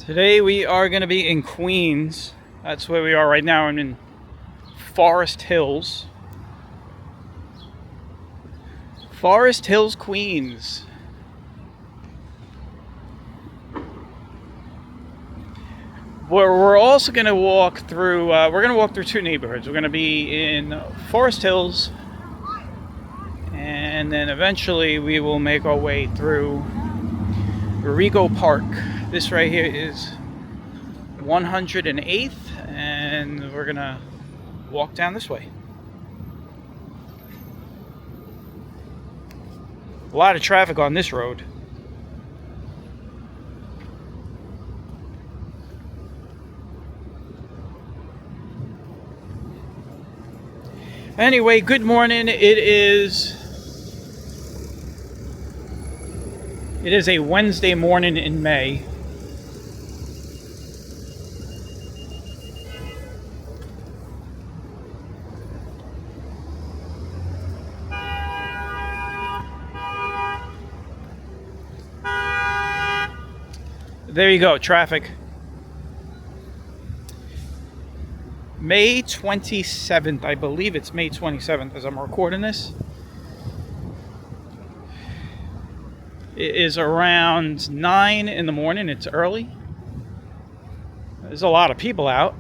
Today we are going to be in Queens. That's where we are right now. I'm in Forest Hills. Forest Hills, Queens. We're also going to walk through, two neighborhoods. We're going to be in Forest Hills, and then eventually we will make our way through Rego Park. This right here is 108th, and we're going to walk down this way. A lot of traffic on this road. Anyway, good morning. It is a Wednesday morning in May. There you go, traffic. May 27th, I believe it's May 27th as I'm recording this. It is around 9 in the morning, it's early. There's a lot of people out.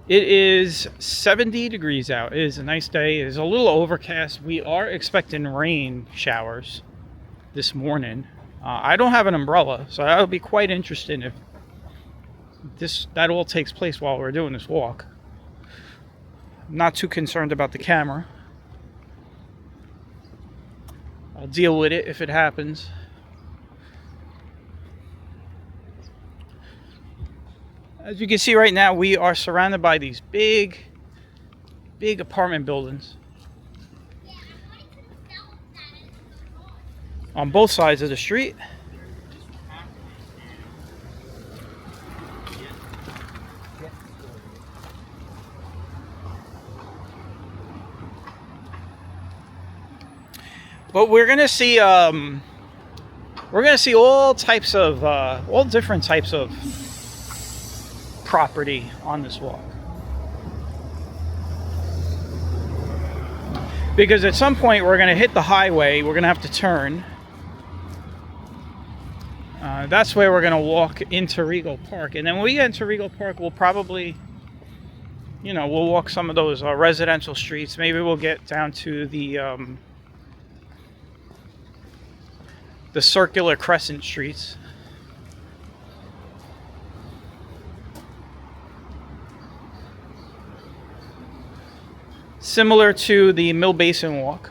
It is 70 degrees out. It is a nice day. It is a little overcast. We are expecting rain showers this morning. I don't have an umbrella, so that'll be quite interesting if that all takes place while we're doing this walk. I'm not too concerned about the camera. I'll deal with it if it happens. As you can see right now, we are surrounded by these big apartment buildings on both sides of the street. But we're gonna see all different types of property on this walk, because at some point we're going to hit the highway. We're going to have to turn. That's where we're going to walk into Rego Park, and then when we get into Rego Park, we'll probably, we'll walk some of those residential streets. Maybe we'll get down to the circular crescent streets. Similar to the Mill Basin Walk.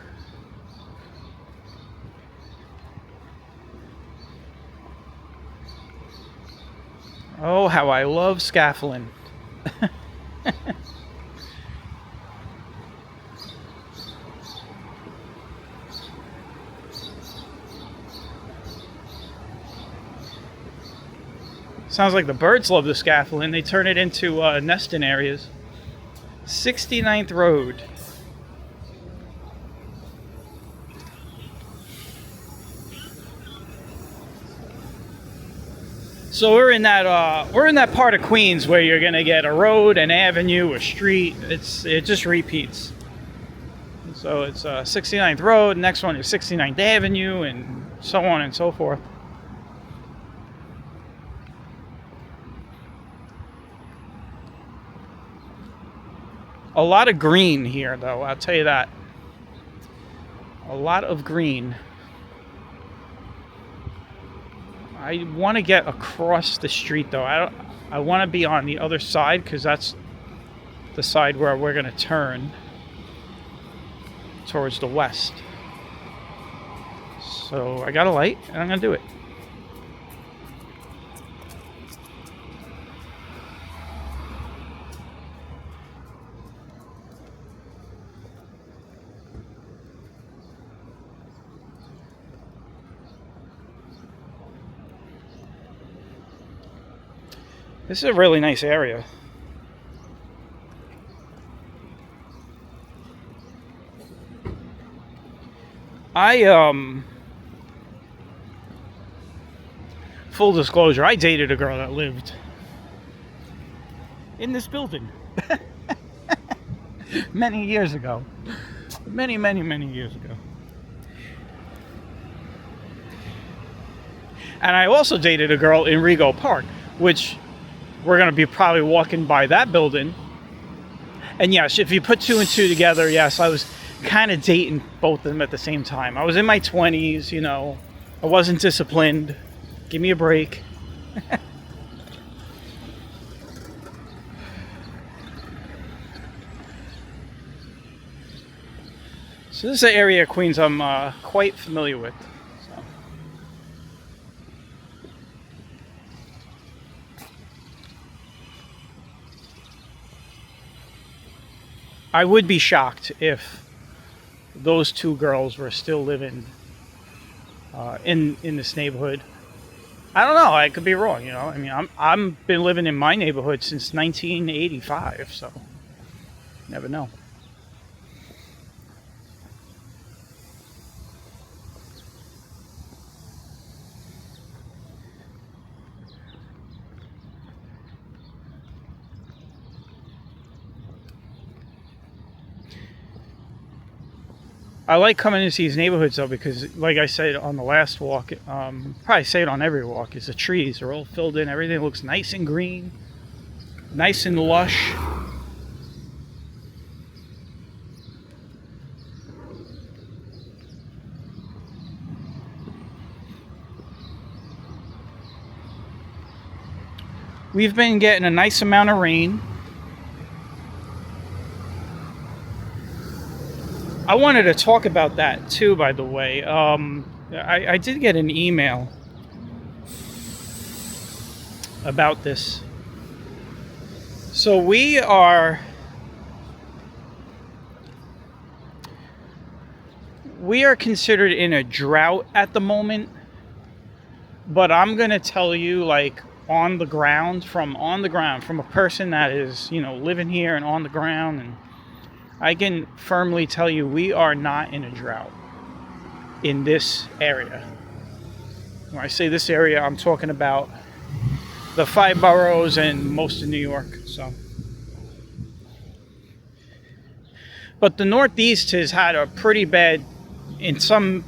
Oh, how I love scaffolding. Sounds like the birds love the scaffolding. They turn it into nesting areas. 69th Road. So we're in that part of Queens where you're gonna get a road, an avenue, a street. It just repeats. So it's 69th Road. Next one is 69th Avenue, and so on and so forth. A lot of green here, though, I'll tell you that. A lot of green. I want to get across the street, though. I want to be on the other side, because that's the side where we're going to turn towards the west. So I got a light, and I'm going to do it. This is a really nice area. Full disclosure, I dated a girl that lived in this building many years ago. Many years ago. And I also dated a girl in Rego Park, which we're going to be probably walking by that building. And yes, if you put two and two together, yes, I was kind of dating both of them at the same time. I was in my 20s, you know. I wasn't disciplined. Give me a break. So this is an area of Queens I'm quite familiar with. So. I would be shocked if those two girls were still living in this neighborhood. I don't know. I could be wrong. You know. I mean, I've been living in my neighborhood since 1985, so never know. I like coming into these neighborhoods though because, like I said on the last walk, probably say it on every walk, is the trees are all filled in. Everything looks nice and green, nice and lush. We've been getting a nice amount of rain. I wanted to talk about that too, by the way. I did get an email about this. So we are considered in a drought at the moment, but I'm going to tell you, like, from a person that is, you know, living here and on the ground, and I can firmly tell you we are not in a drought in this area. When I say this area, I'm talking about the 5 boroughs and most of New York. So, but the Northeast has had a pretty bad, in some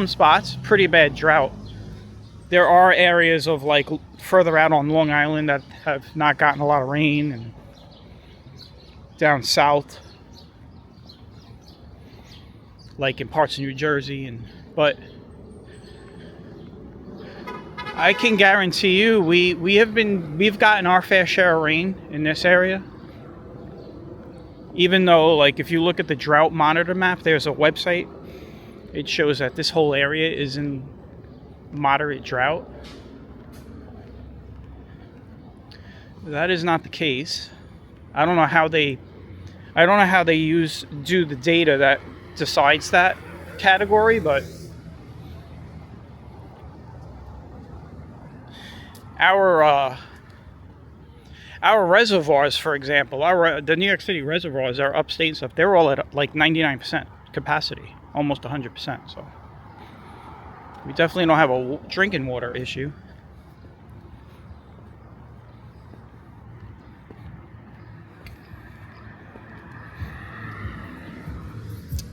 spots, pretty bad drought. There are areas of, like, further out on Long Island that have not gotten a lot of rain, and down south, like in parts of New Jersey, but I can guarantee you we've gotten our fair share of rain in this area. Even though, like, if you look at the drought monitor map, there's a website, it shows that this whole area is in moderate drought. That is not the case. I don't know how they do the data that decides that category, but our reservoirs, for example, the New York City reservoirs, our upstate stuff, they're all at like 99% capacity, almost 100%. So we definitely don't have a drinking water issue.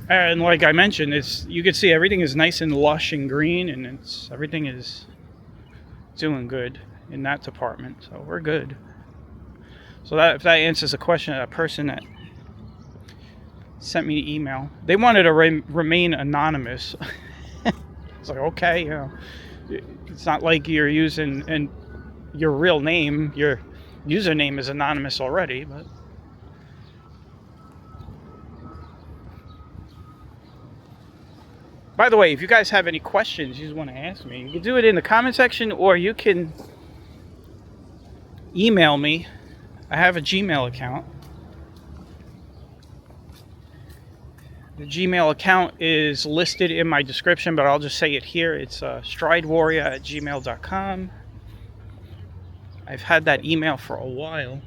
And like I mentioned, you can see everything is nice and lush and green, and everything is doing good in that department. So we're good. So if that answers the question of that person that sent me the email, they wanted to remain anonymous. It's like, okay, you know, it's not like you're using your real name. Your username is anonymous already, but. By the way, if you guys have any questions you just want to ask me, you can do it in the comment section, or you can email me. I have a Gmail account. The Gmail account is listed in my description, but I'll just say it here. It's stridewarrior@gmail.com. I've had that email for a while.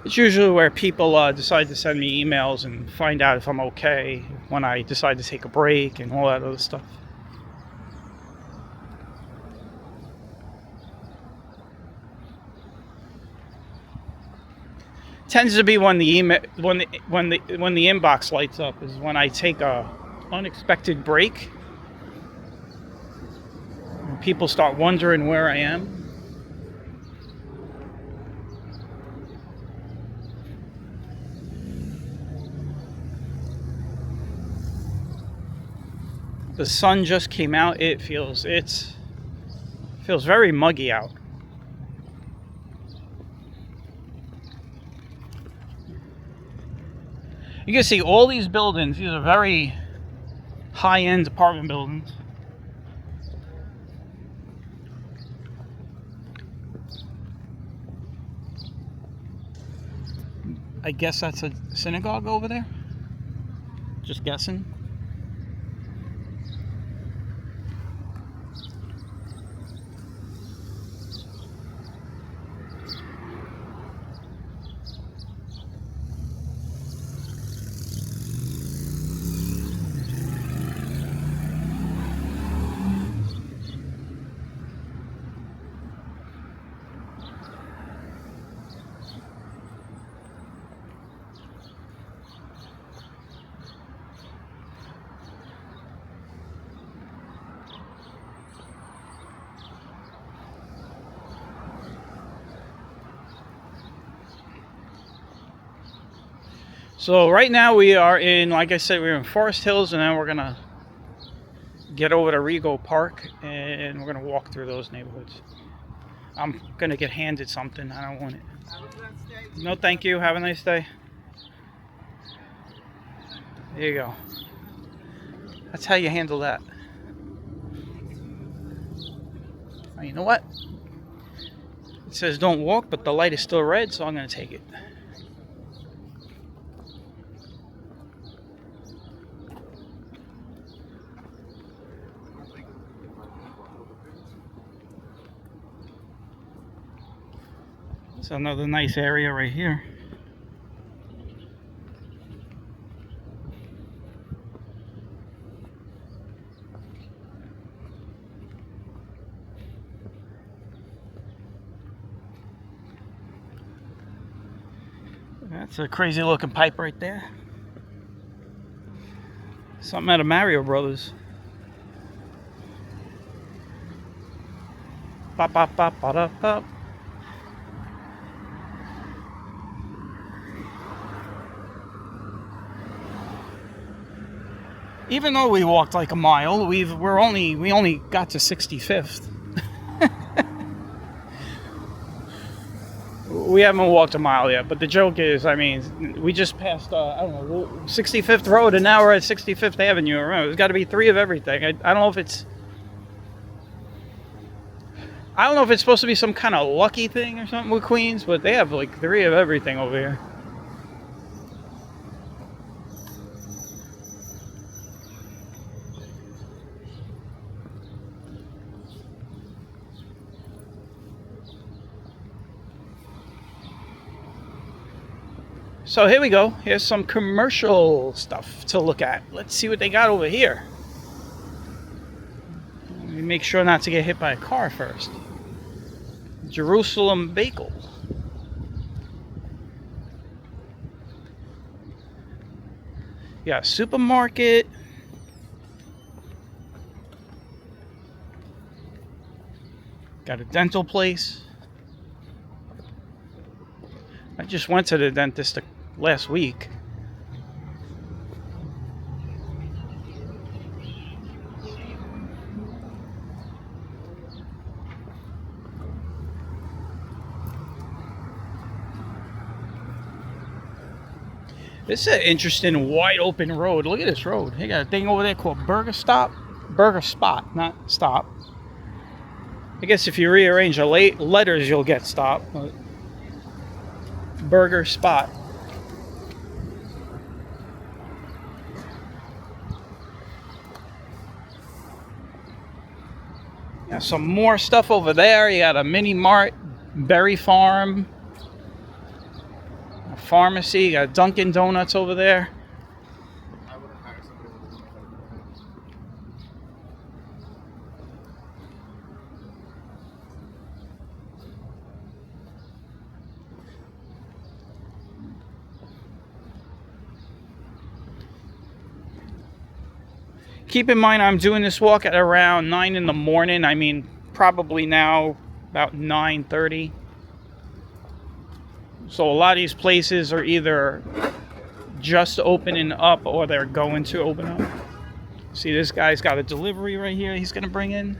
It's usually where people decide to send me emails and find out if I'm okay when I decide to take a break and all that other stuff. Tends to be when the email, when the inbox lights up is when I take a unexpected break. And people start wondering where I am. The sun just came out. It feels very muggy out. You can see all these buildings. These are very high-end apartment buildings. I guess that's a synagogue over there. Just guessing. So right now we are in, like I said, we're in Forest Hills, and then we're gonna get over to Rego Park, and we're gonna walk through those neighborhoods. I'm gonna get handed something. I don't want it. No, thank you. Have a nice day. There you go. That's how you handle that. Oh, you know what? It says don't walk, but the light is still red, so I'm gonna take it. It's another nice area right here. That's a crazy looking pipe right there. Something out of Mario Brothers. Pop, pop, pop, pop, pop, pop. Even though we walked like a mile, we only got to 65th. We haven't walked a mile yet, but the joke is, I mean, we just passed, 65th Road, and now we're at 65th Avenue. Remember, there's got to be 3 of everything. I don't know if it's supposed to be some kind of lucky thing or something with Queens, but they have like 3 of everything over here. So here we go. Here's some commercial stuff to look at. Let's see what they got over here. Let me make sure not to get hit by a car first. Jerusalem Bagel. Yeah, supermarket. Got a dental place. I just went to the dentist last week. This is an interesting wide open road. Look at this road. They got a thing over there called Burger Spot, not Stop. I guess if you rearrange the letters, you'll get Stop. But Burger Spot. Got some more stuff over there. You got a mini mart, berry farm, a pharmacy. You got Dunkin' Donuts over there. Keep in mind, I'm doing this walk at around 9 in the morning. I mean, probably now about 9:30. So a lot of these places are either just opening up or they're going to open up. See, this guy's got a delivery right here he's going to bring in.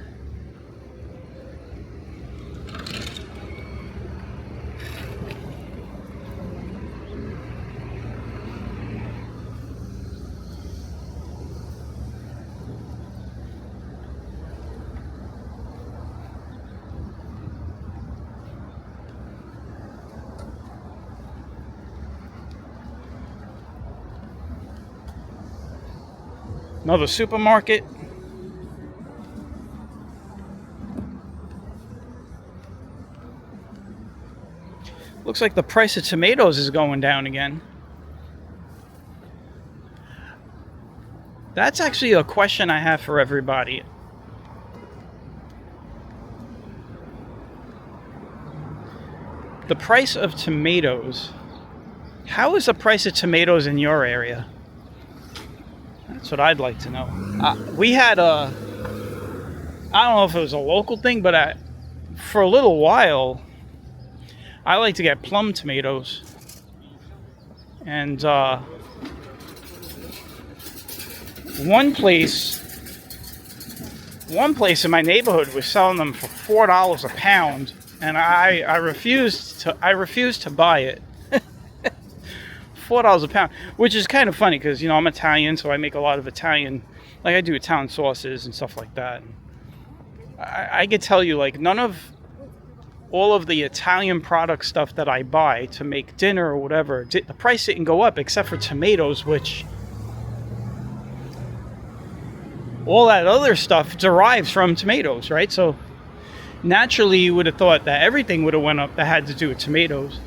Another supermarket. Looks like the price of tomatoes is going down again. That's actually a question I have for everybody. The price of tomatoes. How is the price of tomatoes in your area? That's what I'd like to know. We had I don't know if it was a local thing, but for a little while, I like to get plum tomatoes. And one place in my neighborhood was selling them for $4 a pound, and I refused to buy it. $4 a pound, which is kind of funny because, you know, I'm Italian, so I make a lot of Italian, like I do Italian sauces and stuff like that. I could tell you, like, none of all of the Italian product stuff that I buy to make dinner or whatever, the price didn't go up except for tomatoes, which all that other stuff derives from tomatoes, right? So naturally you would have thought that everything would have went up that had to do with tomatoes.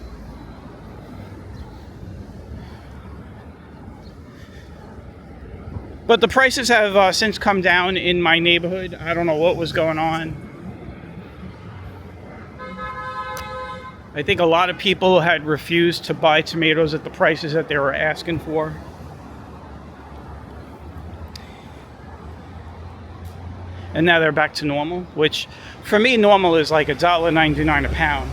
But the prices have since come down in my neighborhood. I don't know what was going on. I think a lot of people had refused to buy tomatoes at the prices that they were asking for. And now they're back to normal, which for me normal is like $1.99 a pound.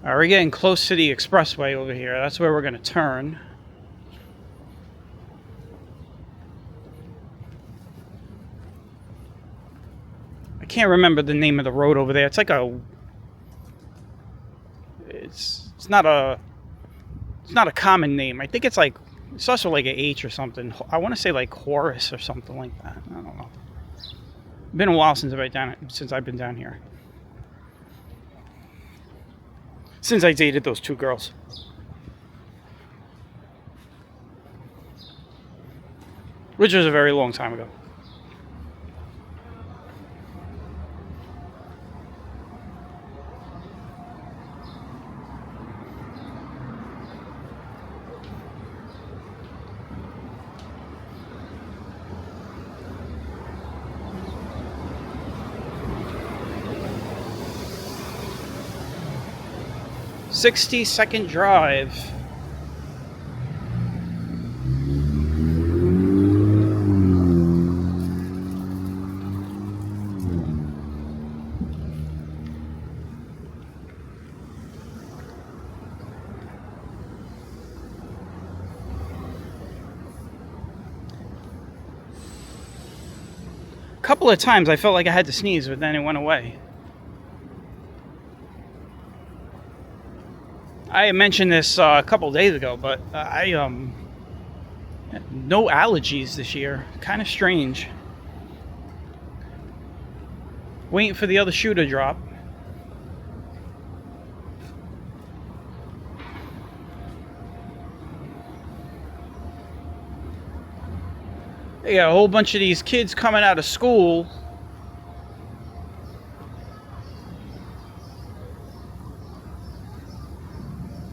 All right, we're getting close to the expressway over here. That's where we're going to turn. I can't remember the name of the road over there. It's like it's not a common name. I think it's also like a H or something. I want to say like Horace or something like that. I don't know. It's been a while since I've been down here. Since I dated those two girls. Which was a very long time ago. "60-second drive." A couple of times I felt like I had to sneeze, but then it went away. I mentioned this a couple days ago, but I no allergies this year. Kind of strange. Waiting for the other shoe to drop. They got a whole bunch of these kids coming out of school.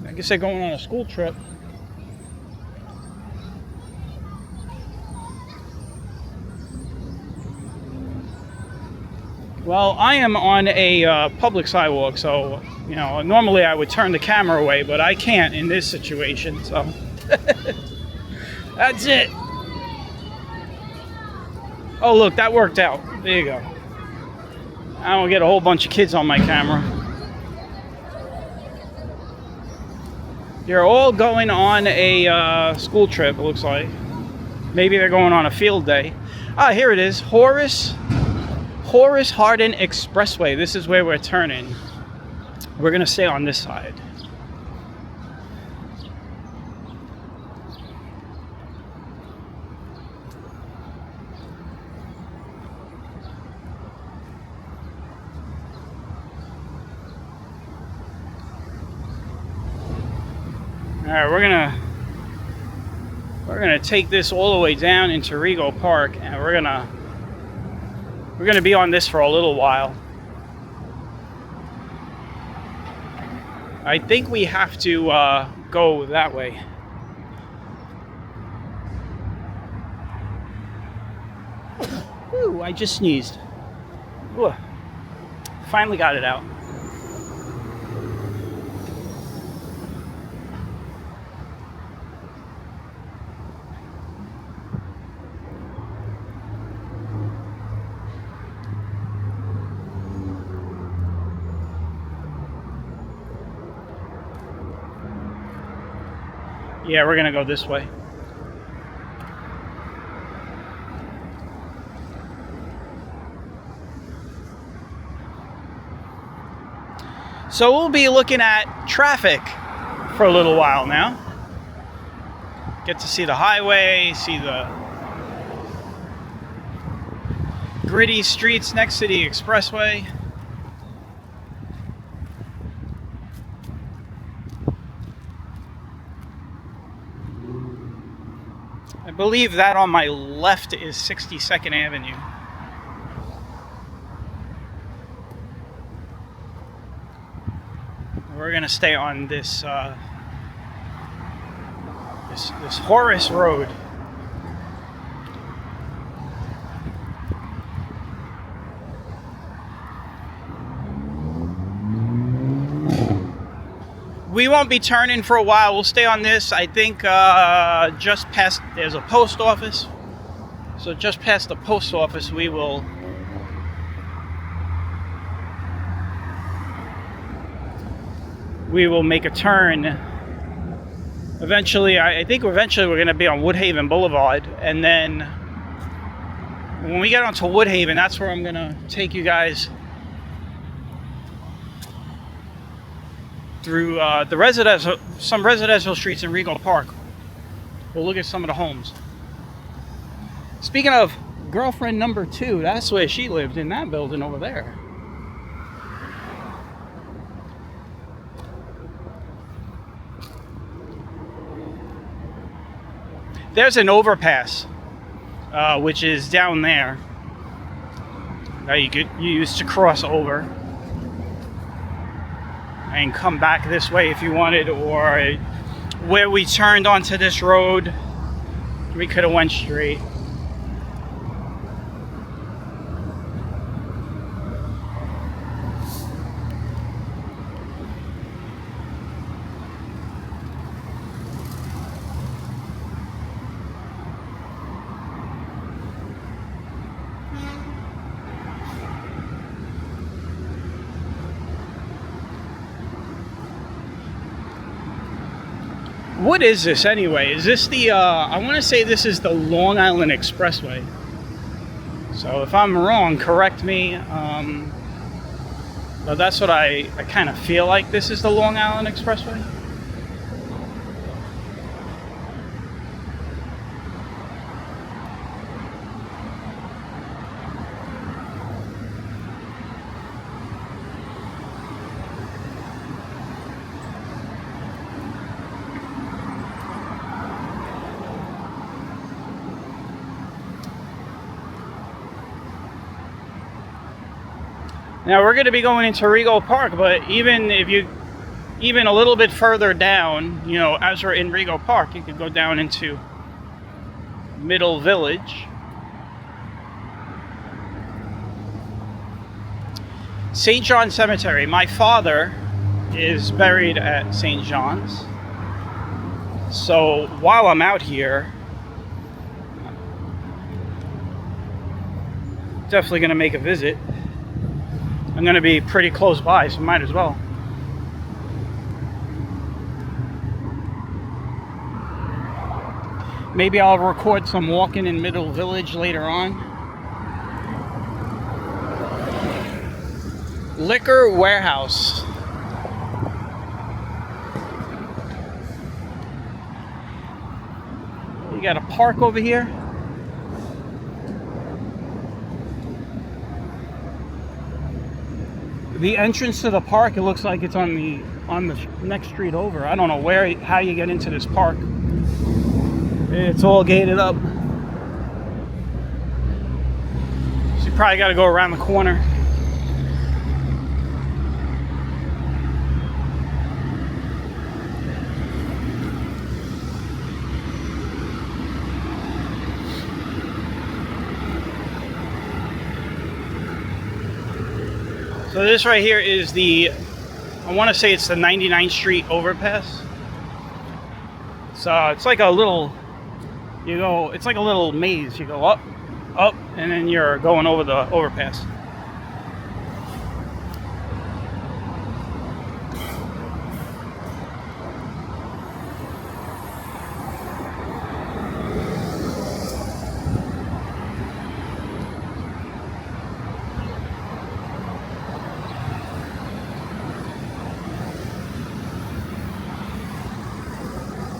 I guess they're going on a school trip. Well, I am on a public sidewalk, so, you know, normally I would turn the camera away, but I can't in this situation, so. That's it. Oh, look, that worked out. There you go. I don't get a whole bunch of kids on my camera. They're all going on a school trip, it looks like. Maybe they're going on a field day. Ah, here it is. Horace Harding Expressway. This is where we're turning. We're going to stay on this side. All right, we're gonna take this all the way down into Rego Park, and we're gonna be on this for a little while. I think we have to go that way. Ooh, I just sneezed. Ooh, finally got it out. Yeah, we're gonna go this way. So we'll be looking at traffic for a little while now. Get to see the highway, see the gritty streets next to the expressway. I believe that on my left is 62nd Avenue. We're gonna stay on this this Horace Road. We won't be turning for a while. We'll stay on this. I think just past, there's a post office. So just past the post office, we will make a turn. Eventually, I think eventually we're going to be on Woodhaven Blvd. And then when we get onto Woodhaven, that's where I'm going to take you guys through some residential streets in Rego Park. We'll look at some of the homes. Speaking of girlfriend number 2, that's where she lived, in that building over there. There's an overpass, which is down there. Now you used to cross over and come back this way if you wanted, or where we turned onto this road, we could have went straight. What is this anyway? Is this the, I want to say this is the Long Island Expressway. So if I'm wrong, correct me. But that's what I kind of feel like this is the Long Island Expressway. Now we're going to be going into Rego Park, but even a little bit further down, you know, as we're in Rego Park, you could go down into Middle Village. St. John's Cemetery. My father is buried at St. John's. So while I'm out here, definitely going to make a visit. I'm going to be pretty close by, so might as well. Maybe I'll record some walking in Middle Village later on. Liquor Warehouse. You got a park over here. The entrance to the park, it looks like it's on the next street over. I don't know how you get into this park. It's all gated up. So you probably got to go around the corner. So this right here is I want to say it's the 99th Street overpass. So it's like a little, it's like a little maze. You go up, and then you're going over the overpass.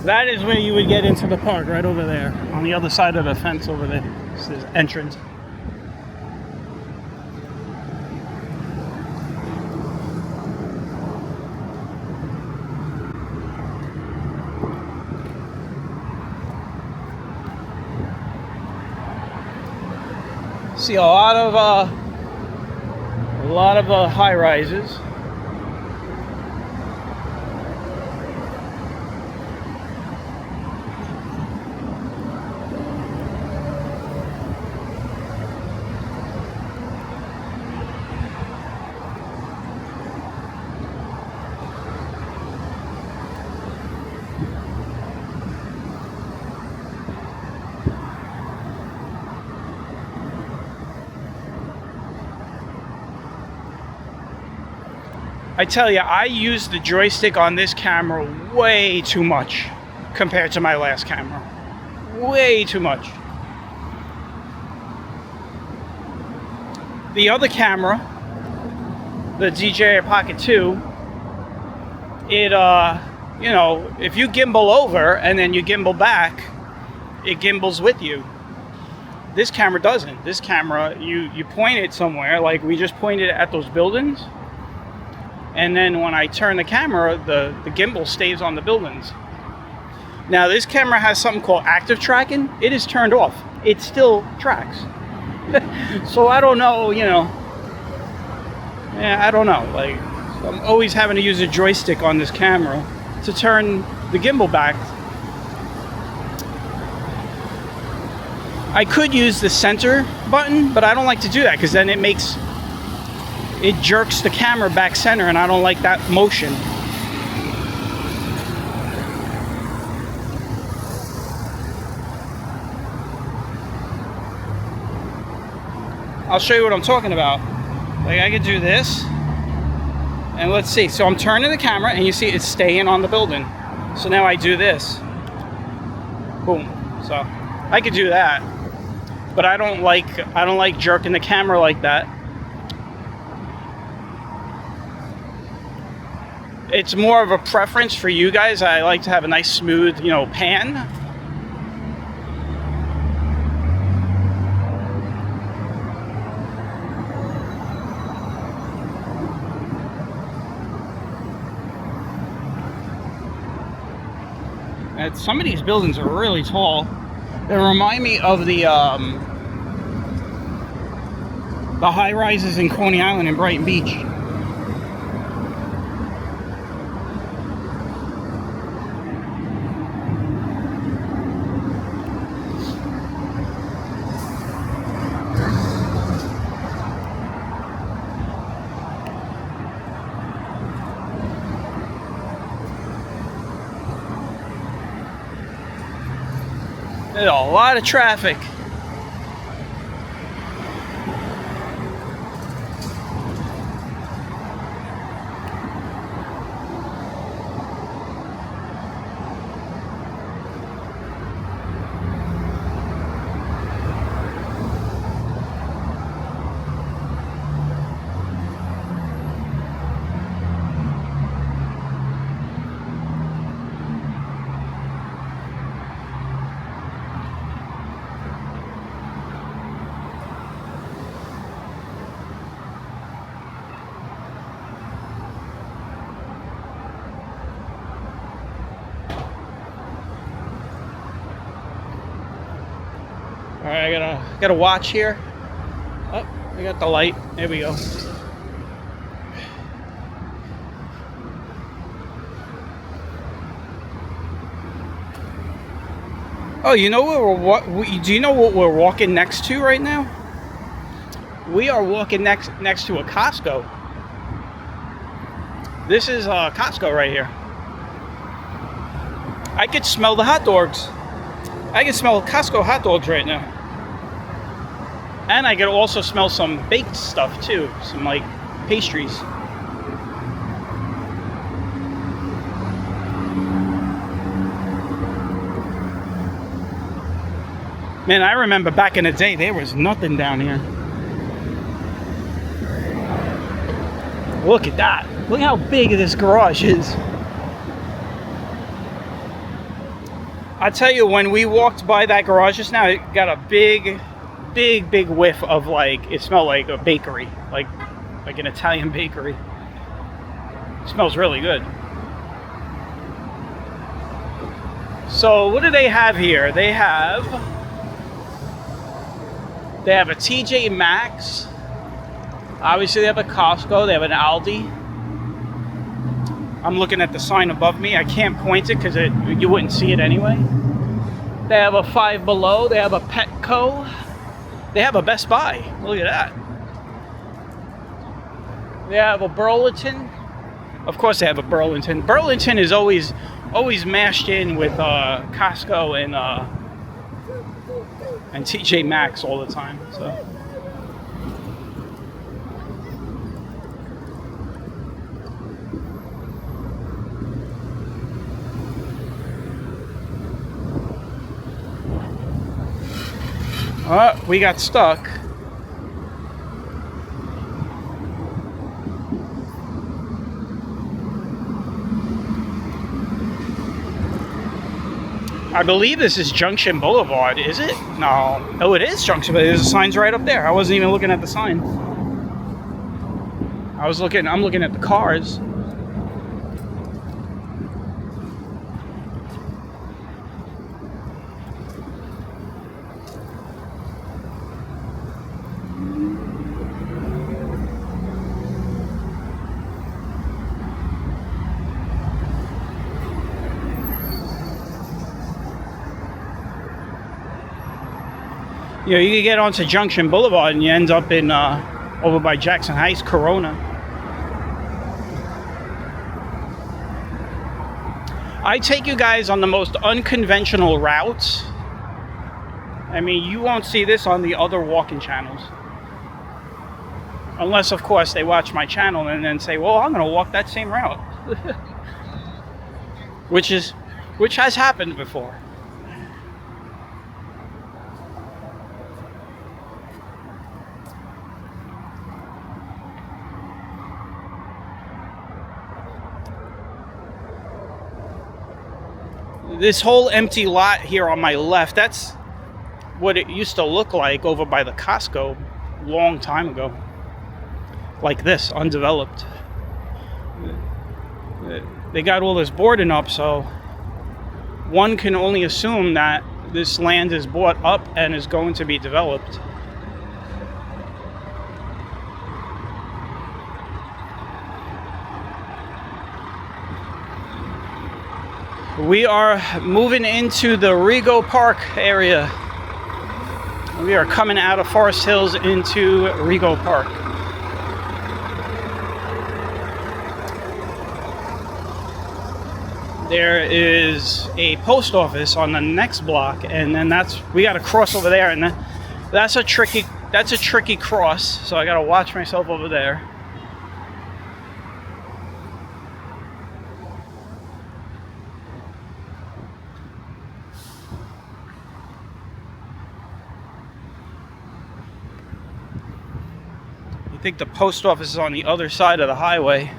That is where you would get into the park, right over there, on the other side of the fence over there. It's the entrance. See a lot of high rises. I tell you, I use the joystick on this camera way too much compared to my last camera. Way too much. The other camera, the DJI Pocket 2, it, you know, if you gimbal over and then you gimbal back, it gimbals with you. This camera doesn't. This camera, you point it somewhere, like we just pointed at those buildings. And then when I turn the camera, the gimbal stays on the buildings. Now this camera has something called active tracking. It is turned off. It still tracks. So I don't know, you know. Yeah, I don't know. Like, so I'm always having to use a joystick on this camera to turn the gimbal back. I could use the center button, but I don't like to do that because then it jerks the camera back center, and I don't like that motion. I'll show you what I'm talking about. Like, I could do this, and let's see. So I'm turning the camera, and you see it's staying on the building. So now I do this. Boom. So I could do that, but I don't like jerking the camera like that. It's more of a preference for you guys. I like to have a nice smooth, you know, pan. And some of these buildings are really tall. They remind me of the the high rises in Coney Island and Brighton Beach. There's a lot of traffic. All right, I gotta watch here. Oh, we got the light. There we go. Oh, you know what do you know what we're walking next to right now? We are walking next to a Costco. This is Costco right here. I could smell the hot dogs. I can smell Costco hot dogs right now. And I could also smell some baked stuff too. Some like pastries. Man, I remember back in the day, there was nothing down here. Look at that. Look how big this garage is. I tell you, when we walked by that garage just now, it got a big whiff of like, it smelled like a bakery, like an Italian bakery. It smells really good. So what do they have here? They have a TJ Maxx. Obviously they have a Costco, they have an Aldi. I'm looking at the sign above me. I can't point it because you wouldn't see it anyway. They have a Five Below. They have a Petco. They have a Best Buy. Look at that. They have a Burlington. Of course they have a Burlington. Burlington is always mashed in with Costco and TJ Maxx all the time. So. We got stuck. I believe this is Junction Boulevard, is it? No. Oh, it is Junction, but there's a sign's right up there. I wasn't even looking at the sign. I'm looking at the cars. You know, you can get onto Junction Boulevard and you end up in over by Jackson Heights, Corona. I take you guys on the most unconventional routes. I mean, you won't see this on the other walking channels. Unless, of course, they watch my channel and then say, well, I'm going to walk that same route. Which has happened before. This whole empty lot here on my left, that's what it used to look like over by the Costco a long time ago. Like this, undeveloped. They got all this boarding up, so one can only assume that this land is bought up and is going to be developed. We are moving into the Rego Park area. We are coming out of Forest Hills into Rego Park. There is a post office on the next block, and then we got to cross over there, and that's a tricky cross. So I got to watch myself over there. I think the post office is on the other side of the highway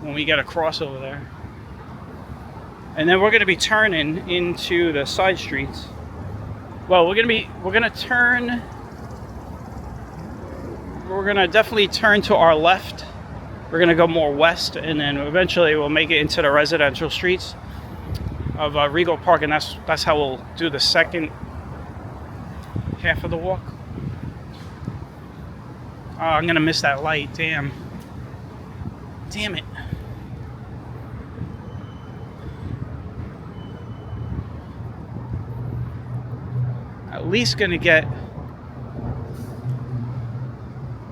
when we get across over there. And then we're going to be turning into the side streets. Well, we're going to definitely turn to our left. We're going to go more west, and then eventually we'll make it into the residential streets of Rego Park, and that's how we'll do the second half of the walk. Oh, I'm going to miss that light. Damn it. At least going to get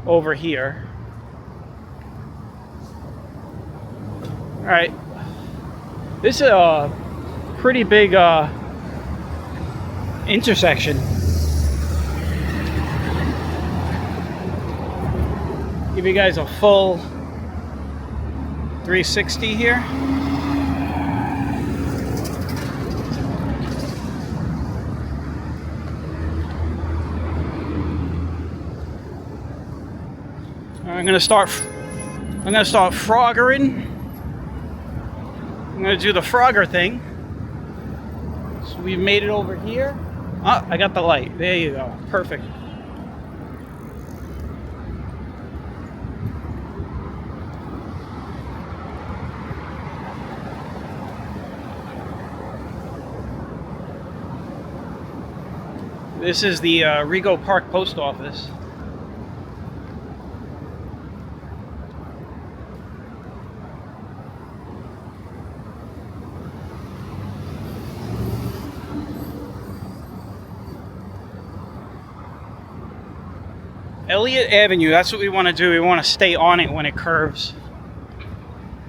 over here. All right. This is a pretty big intersection. Give you guys a full 360 here. I'm gonna start froggering. I'm gonna do the Frogger thing. So we've made it over here. Oh, I got the light. There you go. Perfect. This is the Rego Park Post Office. Eliot Avenue, that's what we want to do. We want to stay on it when it curves.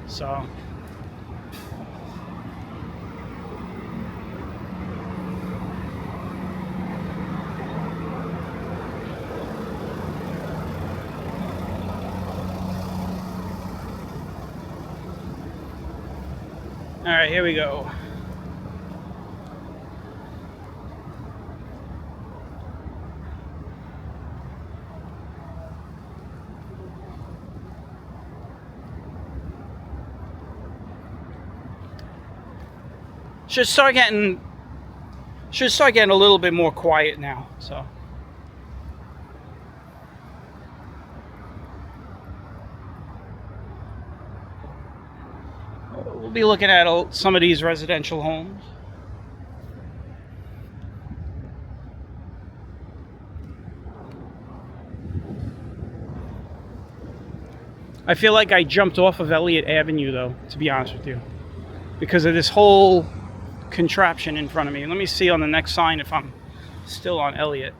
So. All right, here we go. Should start getting a little bit more quiet now. So we'll be looking at some of these residential homes. I feel like I jumped off of Eliot Avenue though, to be honest with you, because of this whole contraption in front of me. Let me see on the next sign if I'm still on Eliot.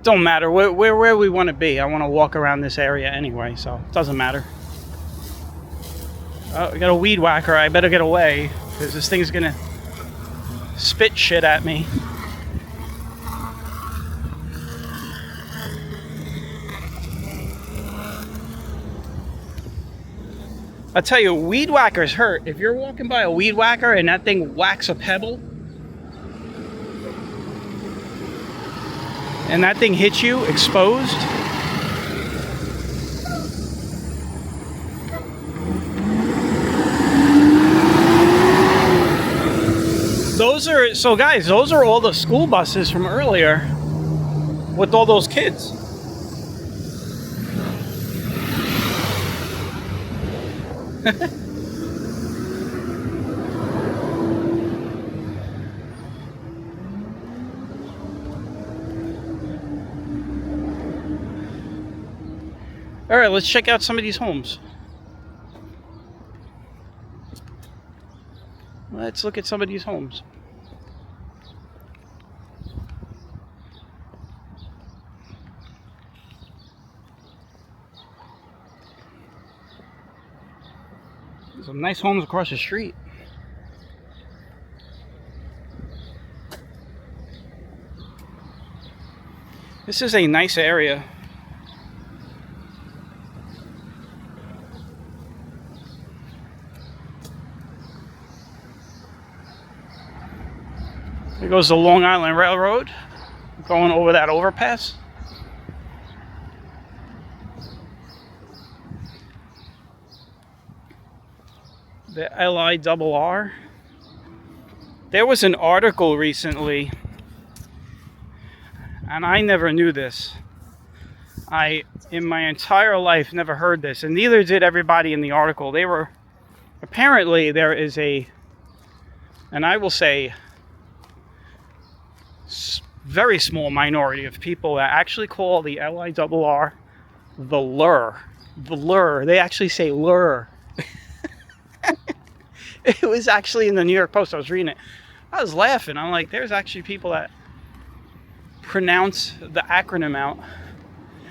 Don't matter where we want to be. I want to walk around this area anyway, so it doesn't matter. Oh, we got a weed whacker. I better get away because this thing's gonna spit shit at me. I'll tell you, weed whackers hurt. If you're walking by a weed whacker and that thing whacks a pebble, and that thing hits you exposed, those are all the school buses from earlier with all those kids. All right, let's check out some of these homes. Let's look at some of these homes. There's some nice homes across the street. This is a nice area. There goes the Long Island Railroad, going over that overpass. The LIRR. There was an article recently, and I never knew this. I, in my entire life, never heard this, and neither did everybody in the article. They were, apparently there is a, and I will say, very small minority of people that actually call the LIRR the lure. The lure. They actually say lure. It was actually in the New York Post. I was reading it. I was laughing. I'm like, there's actually people that pronounce the acronym out.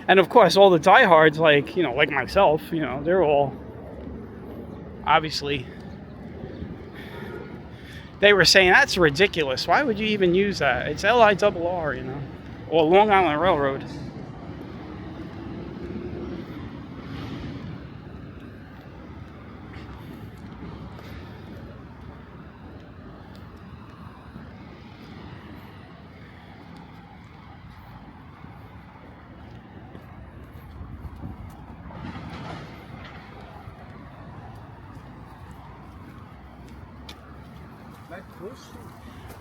And of course, all the diehards, like, you know, like myself, you know, they're all obviously, they were saying, that's ridiculous. Why would you even use that? It's LIRR, you know, or Long Island Railroad.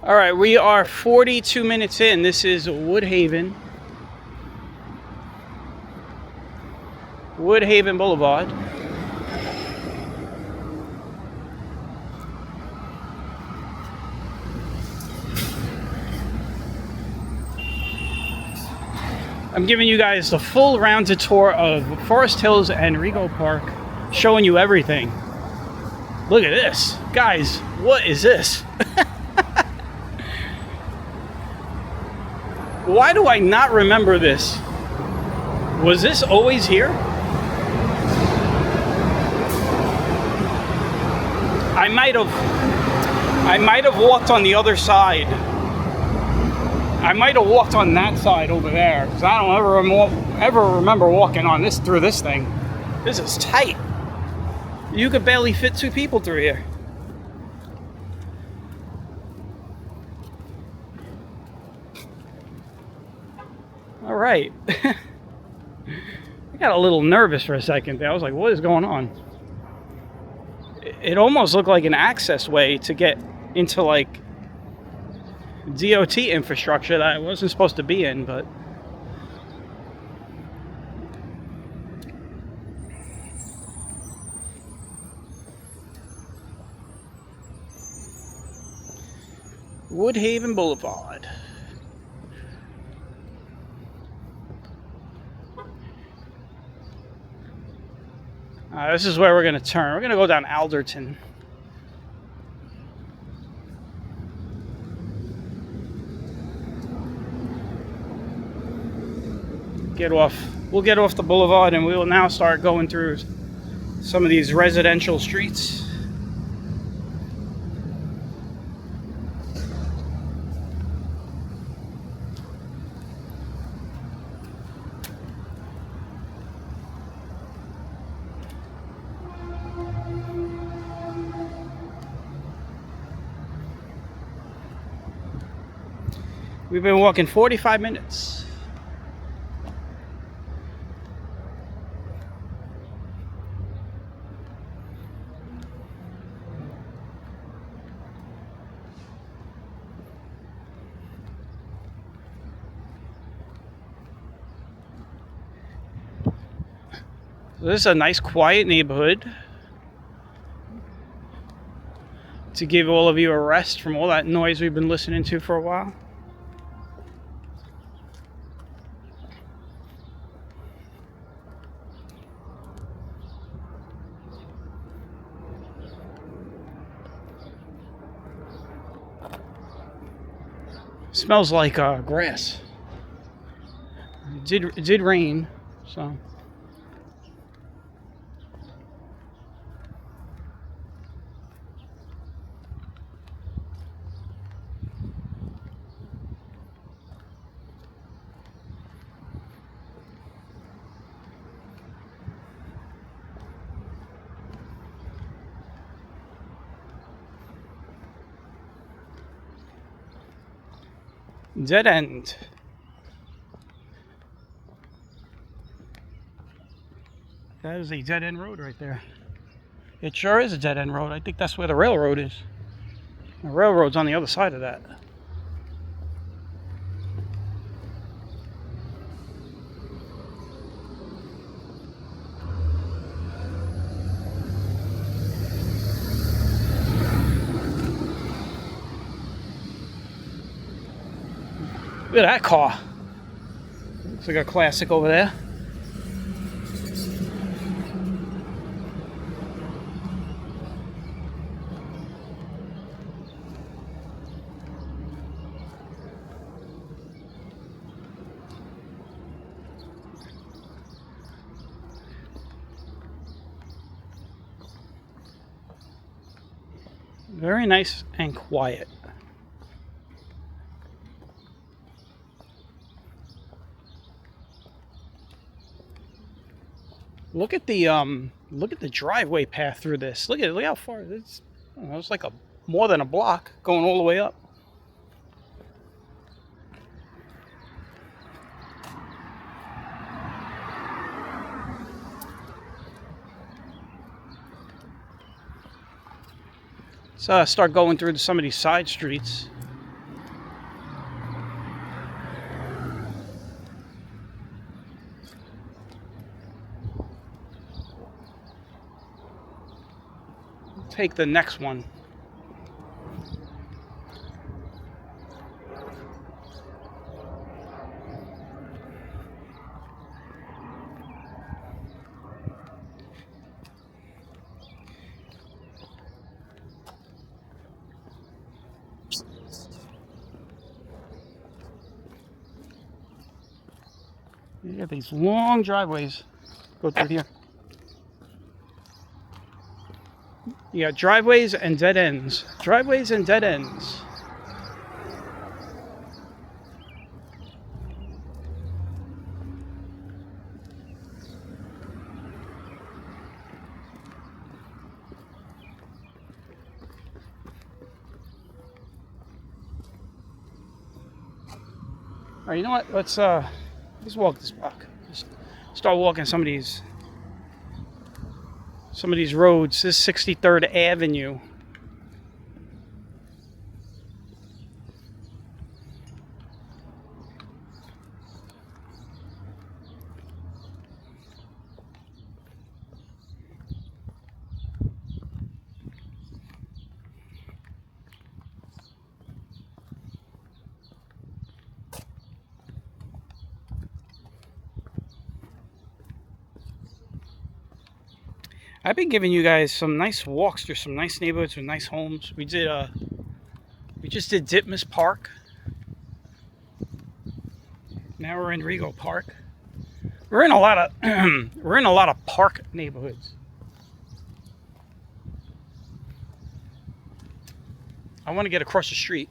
All right, we are 42 minutes in. This is Woodhaven Blvd. I'm giving you guys the full rounded tour of Forest Hills and Rego Park, showing you everything. Look at this. Guys, what is this? Why do I not remember this? Was this always here? I might have walked on the other side. I might have walked on that side over there, because I don't ever remember walking on this through this thing. This is tight. You could barely fit two people through here. All right. I got a little nervous for a second there. I was like, what is going on? It almost looked like an access way to get into like DOT infrastructure that I wasn't supposed to be in, but Woodhaven Blvd. This is where we're going to turn. We're going to go down Alderton. We'll get off the boulevard, and we will now start going through some of these residential streets. We've been walking 45 minutes. So this is a nice quiet neighborhood to give all of you a rest from all that noise we've been listening to for a while. smells like grass. It did rain, so. Dead end. That is a dead end road right there. It sure is a dead end road. I think that's where the railroad is. The railroad's on the other side of that. Look at that car. Looks like a classic over there. Very nice and quiet. Look at the driveway path through this. Look how far it's. It's like more than a block going all the way up. Let's start going through some of these side streets. Take the next one. You got these long driveways go through here. You got driveways and dead ends. Driveways and dead ends. All right, you know what? Let's walk this block. Just start walking some of these roads. This is 63rd Avenue. I've been giving you guys some nice walks through some nice neighborhoods with nice homes. We just did Ditmas Park. Now we're in Rego Park. We're in a lot of park neighborhoods. I want to get across the street.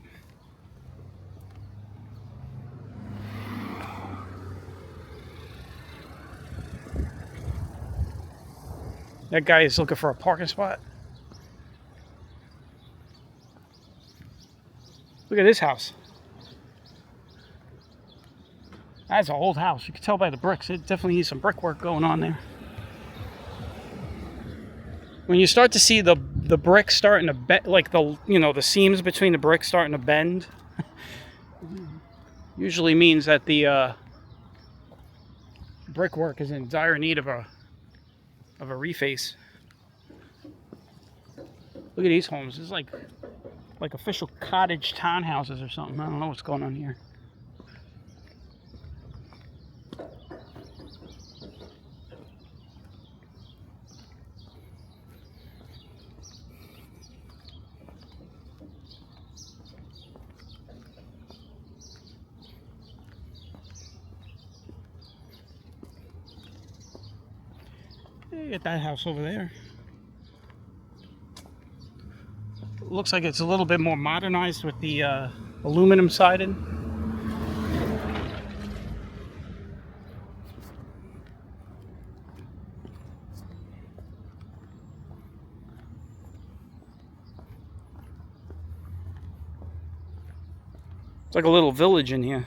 That guy is looking for a parking spot. Look at this house. That's an old house. You can tell by the bricks. It definitely needs some brickwork going on there. When you start to see the bricks starting to bend, like the seams between the bricks starting to bend, usually means that the brickwork is in dire need of a reface. Look at these homes. It's like official cottage townhouses or something. I don't know what's going on here. You get that house over there. Looks like it's a little bit more modernized with the aluminum siding. It's like a little village in here.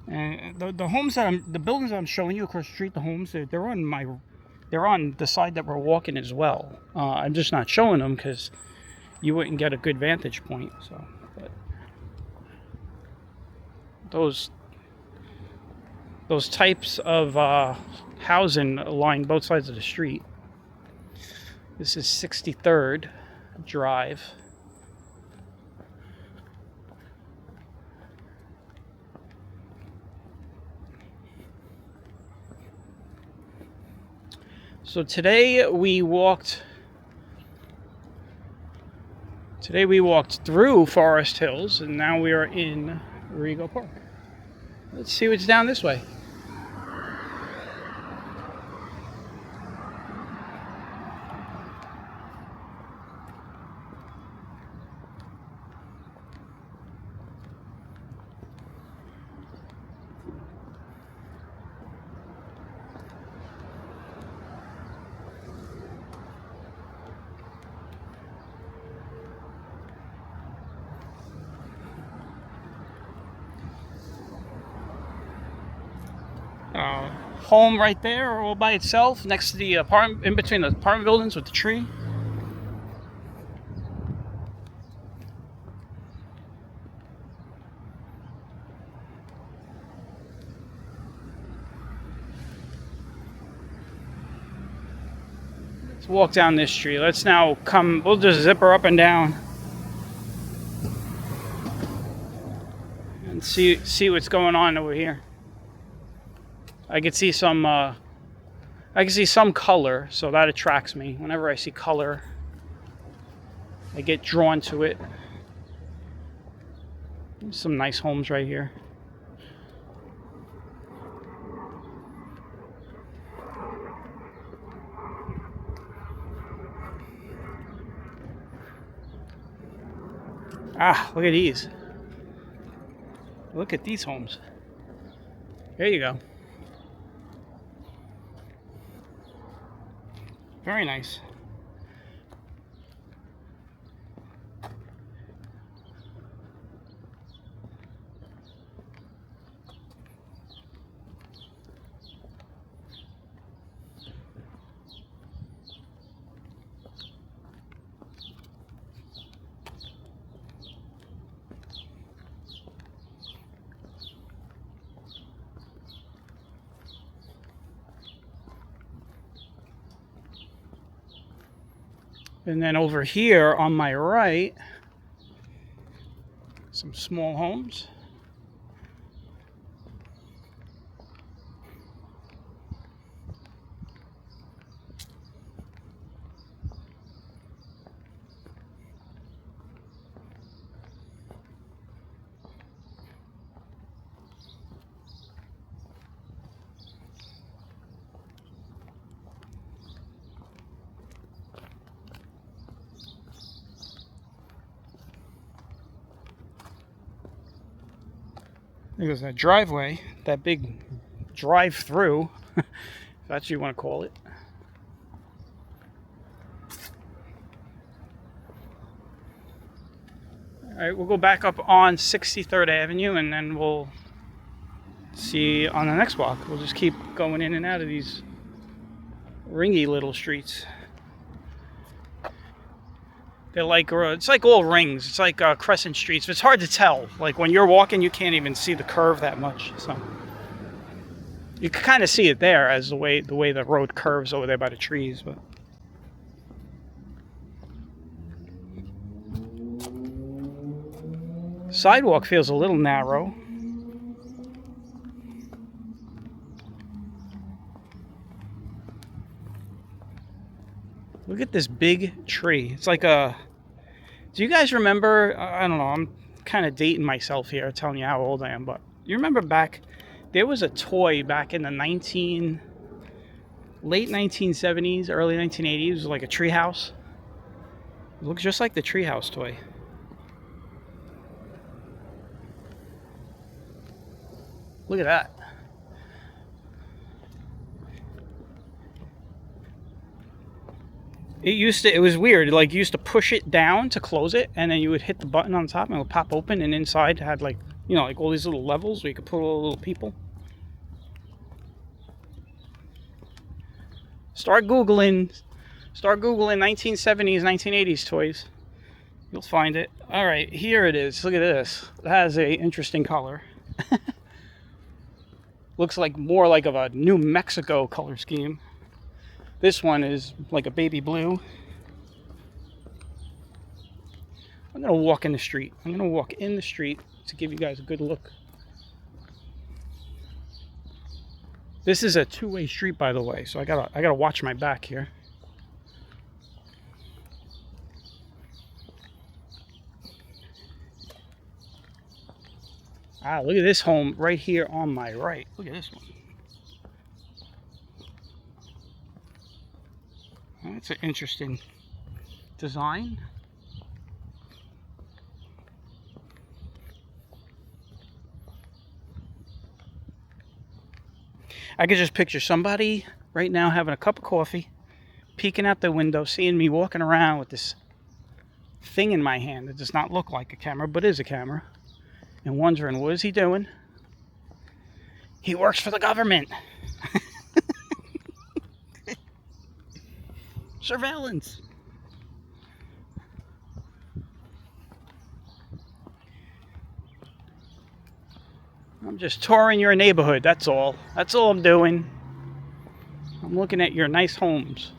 And the homes the buildings that I'm showing you across the street, the homes, they're on the side that we're walking as well. I'm just not showing them because you wouldn't get a good vantage point. So, but those types of housing line both sides of the street. This is 63rd Drive. So today we walked through Forest Hills, and now we are in Rego Park. Let's see what's down this way. Home right there, all by itself, next to the apartment, in between the apartment buildings with the tree. Let's walk down this street. Let's now come, we'll just zip her up and down and see what's going on over here. I can see some color, so that attracts me. Whenever I see color, I get drawn to it. There's some nice homes right here. Ah, look at these. Look at these homes. There you go. Very nice. And then over here on my right, some small homes. There's that driveway, that big drive-through, if that's what you want to call it. All right, we'll go back up on 63rd Avenue, and then we'll see on the next walk. We'll just keep going in and out of these ringy little streets. They're like, it's like all rings. It's like crescent streets. It's hard to tell. Like when you're walking, you can't even see the curve that much. So you can kind of see it there as the way the road curves over there by the trees. But sidewalk feels a little narrow. Look at this big tree. It's like a... Do you guys remember... I don't know. I'm kind of dating myself here, telling you how old I am, but you remember back, there was a toy back in the late 1970s, early 1980s. It was like a treehouse. It looks just like the treehouse toy. Look at that. It was weird. Like, you used to push it down to close it, and then you would hit the button on top and it would pop open, and inside had like, you know, like all these little levels where you could put all the little people. Start Googling 1970s, 1980s toys. You'll find it. All right, here it is. Look at this. It has a interesting color. Looks like more like of a New Mexico color scheme. This one is like a baby blue. I'm gonna walk in the street. I'm gonna walk in the street to give you guys a good look. This is a two-way street, by the way, so I gotta watch my back here. Ah, look at this home right here on my right. Look at this one. That's an interesting design. I could just picture somebody right now having a cup of coffee, peeking out the window, seeing me walking around with this thing in my hand that does not look like a camera, but is a camera, and wondering, what is he doing? He works for the government. Surveillance. I'm just touring your neighborhood, that's all. That's all I'm doing. I'm looking at your nice homes.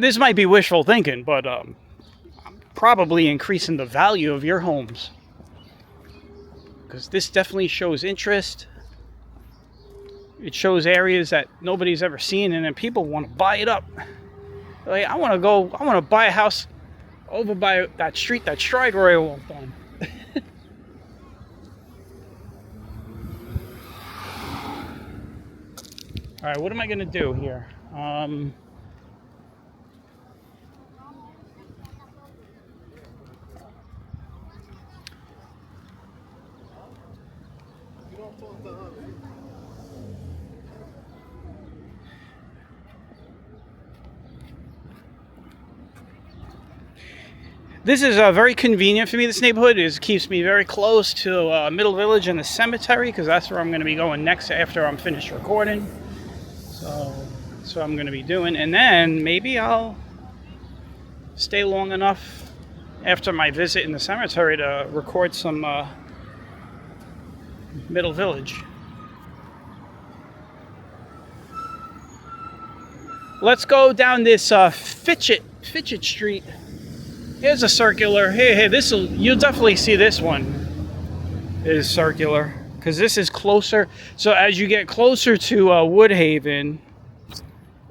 This might be wishful thinking, but I'm probably increasing the value of your homes. Because this definitely shows interest. It shows areas that nobody's ever seen, and then people want to buy it up. Like, I want to buy a house over by that street that Strider walked on. All right, what am I going to do here? This is very convenient for me, this neighborhood. It keeps me very close to Middle Village and the cemetery, because that's where I'm going to be going next after I'm finished recording. So that's what I'm going to be doing. And then maybe I'll stay long enough after my visit in the cemetery to record some Middle Village. Let's go down this Fitchett Street. Here's a circular. Hey, you'll definitely see this one is circular, because this is closer. So as you get closer to Woodhaven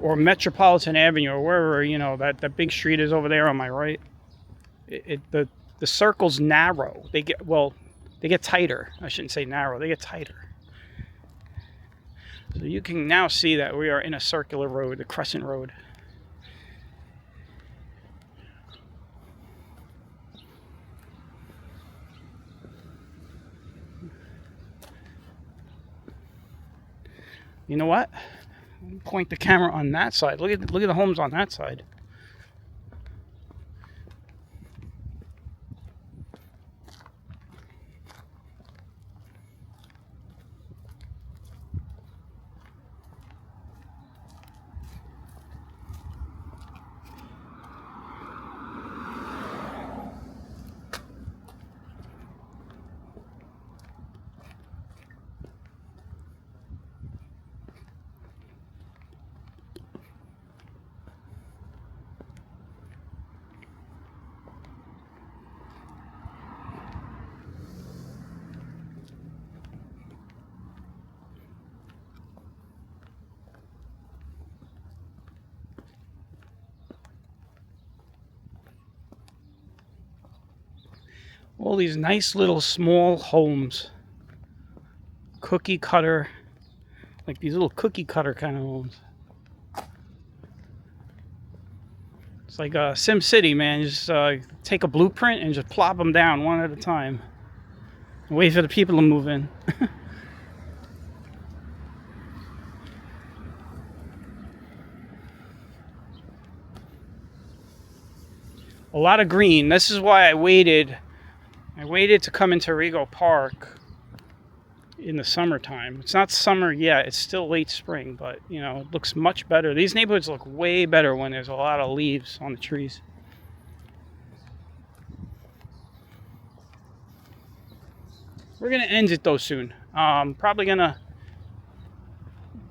or Metropolitan Avenue or wherever, you know, that big street is over there on my right, the circles narrow. They get tighter. I shouldn't say narrow. They get tighter. So you can now see that we are in a circular road, the Crescent Road. You know what? Point the camera on that side. Look at the homes on that side. All these nice little small homes. Cookie cutter. Like these little cookie cutter kind of homes. It's like Sim City, man. You just take a blueprint and just plop them down one at a time. Wait for the people to move in. A lot of green. This is why I waited. I waited to come into Rego Park in the summertime. It's not summer yet. It's still late spring, but you know, it looks much better. These neighborhoods look way better when there's a lot of leaves on the trees. We're gonna end it though soon. Probably gonna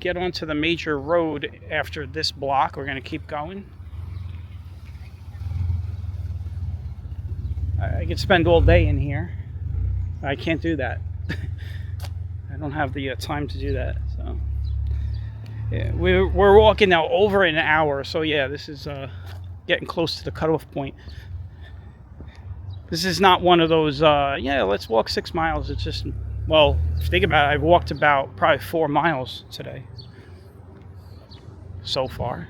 get onto the major road after this block. We're gonna keep going. I could spend all day in here. I can't do that. I don't have the time to do that. So yeah, we're walking now over an hour. So yeah, this is getting close to the cutoff point. This is not one of those, yeah, let's walk 6 miles. It's just, well, if you think about it, I've walked about probably 4 miles today so far.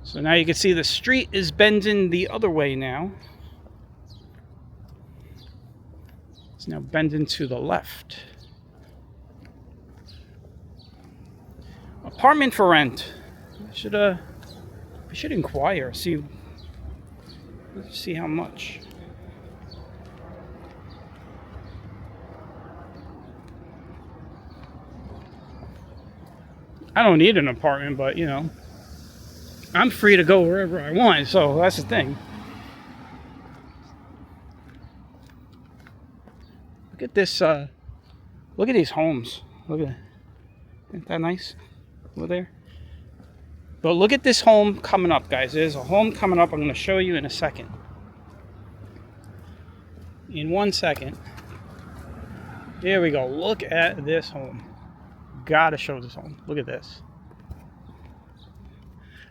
So now you can see the street is bending the other way now. It's now bending to the left. Apartment for rent. I should inquire, see how much. I don't need an apartment, but you know, I'm free to go wherever I want, so that's the thing. Look at this, look at these homes. Look at that. Isn't that nice over there? But look at this home coming up, guys. There's a home coming up I'm going to show you in a second. In 1 second. There we go. Look at this home. Gotta show this home. Look at this.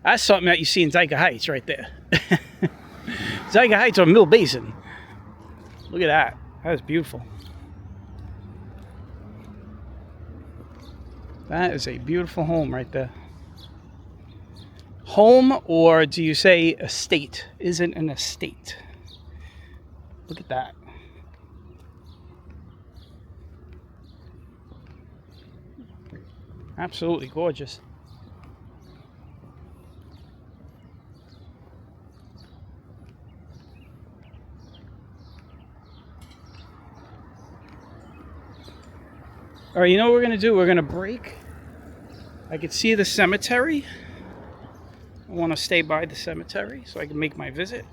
That's something that you see in Zyka Heights right there. Zyka Heights or Mill Basin. Look at that. That is beautiful. That is a beautiful home right there. Home, or do you say estate? Isn't an estate. Look at that. Absolutely gorgeous. All right, you know what we're going to do? We're going to break. I can see the cemetery. I want to stay by the cemetery so I can make my visit.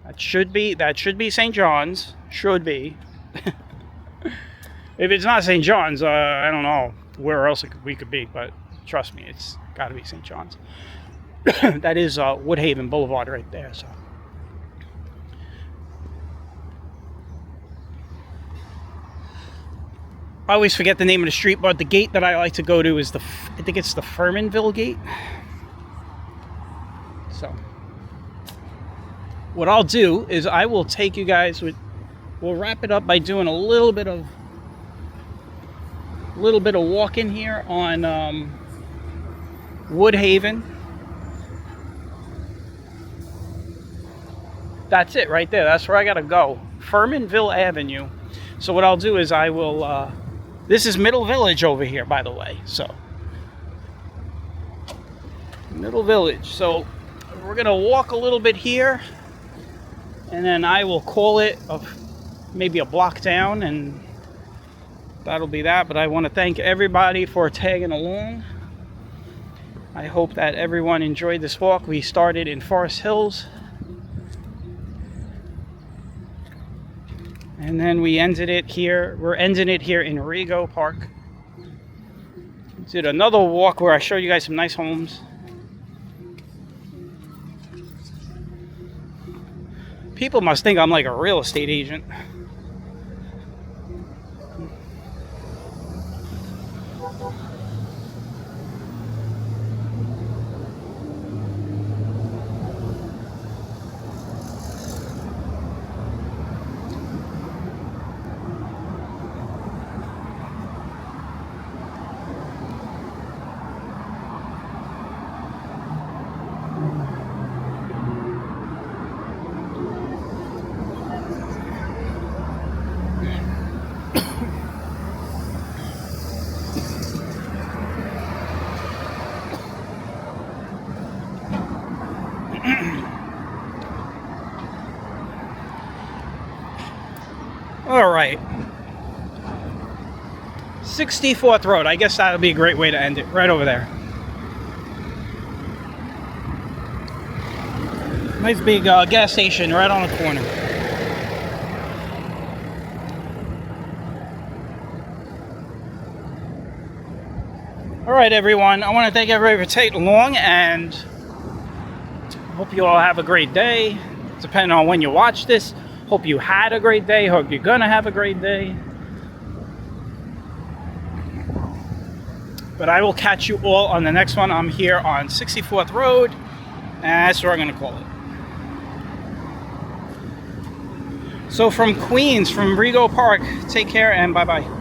That should be St. John's. Should be. If it's not St. John's, I don't know where else we could be, but trust me, it's got to be St. John's. That is Woodhaven Blvd right there. So. I always forget the name of the street, but the gate that I like to go to is I think it's the Furmanville gate. So, what I'll do is I will take you guys we'll wrap it up by doing a little bit of walking here on Woodhaven. That's it right there. That's where I gotta go. Furmanville Avenue. So what I'll do is I will this is Middle Village over here, by the way. So Middle Village. So we're gonna walk a little bit here, and then I will call it maybe a block down, and that'll be that. But I want to thank everybody for tagging along. I hope that everyone enjoyed this walk. We started in Forest Hills, and then we ended it here. We're ending it here in Rego Park. Did another walk where I showed you guys some nice homes. People must think I'm like a real estate agent. All right. 64th Road. I guess that would be a great way to end it. Right over there. Nice big gas station right on the corner. All right, everyone. I want to thank everybody for taking along, and hope you all have a great day. Depending on when you watch this, hope you had a great day. Hope you're gonna have a great day. But I will catch you all on the next one. I'm here on 64th Road, and that's what I'm gonna call it. So from Queens, from Rego Park, take care and bye-bye.